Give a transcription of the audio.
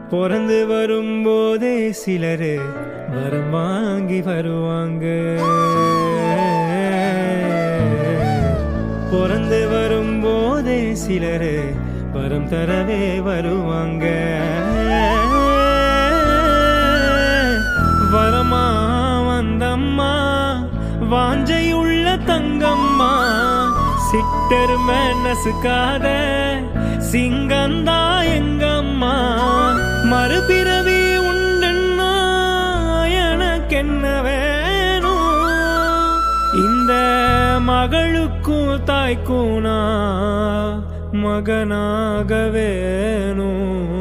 பிறந்து வரும்போதே சிலரு வரம் வாங்கி வருவாங்க. பிறந்து வரும்போதே சிலரு வரம் தரவே வருவாங்க. வரமா வந்தம்மா வாஞ்சையுள்ள தங்கம்மா, சிட்டர் நசுக்காத சிங்கந்தா எங்கம்மா. மறுபிறவி உண்டுன்னா எனக்கு என்ன வேணும்? இந்த மகளுக்கும் தாய்க்கும் நான் மகனாக வேணும்.